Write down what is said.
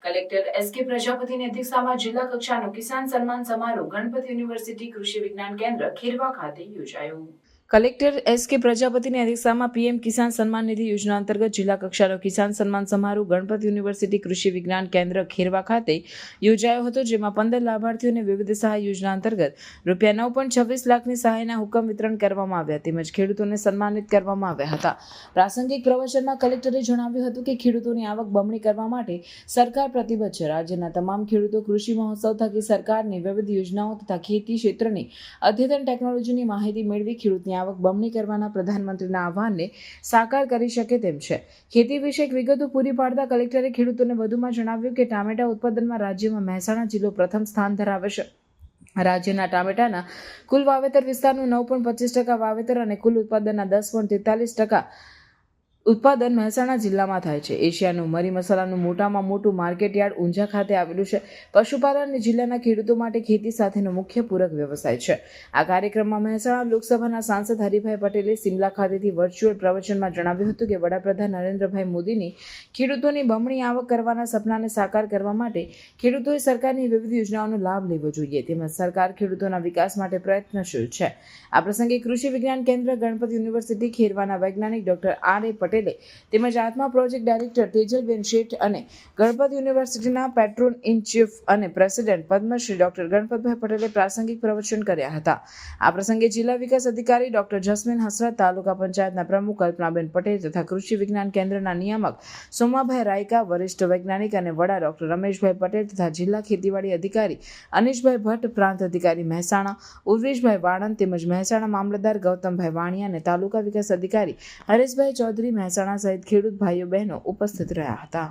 Collector એસ.કે. પ્રજાપતિની અધ્યક્ષતામાં જિલ્લા કક્ષાનો કિસાન સન્માન સમારોહ ગણપત યુનિવર્સિટી કૃષિ વિજ્ઞાન કેન્દ્ર ખેરવા ખાતે યોજાયો. કલેક્ટર એસ.કે. પ્રજાપતિની અધ્યક્ષતામાં પીએમ કિસાન સન્માન નિધિ યોજના અંતર્ગત જિલ્લા કક્ષાનો કિસાન સન્માન સમારોહ ગણપત યુનિવર્સિટી કૃષિ વિજ્ઞાન કેન્દ્ર ખેરવા ખાતે યોજાયો હતો, જેમાં 15 લાભાર્થીઓને વિવિધ સહાય યોજના અંતર્ગત રૂપિયા 9.26 લાખની સહાયના હુકમ વિતરણ કરવામાં આવ્યા તેમજ ખેડૂતોને સન્માનિત કરવામાં આવ્યા હતા. પ્રાસંગિક પ્રવચનમાં કલેક્ટરે જણાવ્યું હતું કે ખેડૂતોની આવક બમણી કરવા માટે સરકાર પ્રતિબદ્ધ છે. રાજ્યના તમામ ખેડૂતો કૃષિ મહોત્સવ થકી સરકારની વિવિધ યોજનાઓ તથા ખેતી ક્ષેત્રની અદ્યતન ટેકનોલોજીની માહિતી મેળવી ખેડૂતની આવક બમણી કરવાના પ્રધાનમંત્રીના આહવાનને સાકાર કરી શકે તેમ છે. ખેતી વિષયક વિગતો પૂરી પાડતા કલેક્ટરે ખેડૂતોને વધુમાં જણાવ્યું કે ટામેટા ઉત્પાદનમાં રાજ્યમાં મહેસાણા જિલ્લો પ્રથમ સ્થાન ધરાવે છે. રાજ્યના ટામેટાના કુલ વાવેતર વિસ્તારનું 9.25% વાવેતર અને કુલ ઉત્પાદનના 10.43% ઉત્પાદન મહેસાણા જિલ્લામાં થાય છે. એશિયાનું મરી મસાલાનું મોટામાં મોટું માર્કેટયાર્ડ ઊંઝા ખાતે આવેલું છે. પશુપાલન જિલ્લાના ખેડૂતો માટે ખેતી સાથેનો મુખ્ય પૂરક વ્યવસાય છે. આ કાર્યક્રમમાં મહેસાણા લોકસભાના સાંસદ હરિભાઈ પટેલે સિમલા ખાતેથી વર્ચ્યુઅલ પ્રવચનમાં જણાવ્યું હતું કે વડાપ્રધાન નરેન્દ્રભાઈ મોદીની ખેડૂતોની બમણી આવક કરવાના સપનાને સાકાર કરવા માટે ખેડૂતોએ સરકારની વિવિધ યોજનાઓનો લાભ લેવો જોઈએ તેમજ સરકાર ખેડૂતોના વિકાસ માટે પ્રયત્નશીલ છે. આ પ્રસંગે કૃષિ વિજ્ઞાન કેન્દ્ર ગણપત યુનિવર્સિટી ખેરવાના વૈજ્ઞાનિક ડોક્ટર આર.એ. પટેલે તેમજ આત્મા પ્રોજેક્ટ ડાયરેક્ટર તેજલબેન શેઠ અને ગણપત યુનિવર્સિટીના પેટ્રોન ઇન ચીફ અને પ્રેસિડેન્ટ પદ્મશ્રી ડોક્ટર ગણપતભાઈ પટેલે પ્રાસંગિક પ્રવચન કર્યા હતા. આ પ્રસંગે જિલ્લા વિકાસ અધિકારી ડોક્ટર જસ્મીન હસરત, તાલુકા પંચાયતના પ્રમુખ કલ્પનાબેન પટેલ તથા કૃષિ વિજ્ઞાન કેન્દ્રના નિયામક સોમાભાઈ રાયકા, વરિષ્ઠ વૈજ્ઞાનિક અને વડા ડોક્ટર રમેશભાઈ પટેલ તથા જિલ્લા ખેતીવાડી અધિકારી અનિશભાઈ ભટ્ટ, પ્રાંત અધિકારી મહેસાણા ઉર્વેશભાઈ વાણંદ તેમજ મહેસાણા મામલતદાર ગૌતમભાઈ વાણિયા અને તાલુકા વિકાસ અધિકારી હરેશભાઈ ચૌધરી મહેસાણા સહિત ખેડૂત ભાઈઓ બહેનો ઉપસ્થિત રહ્યા હતા.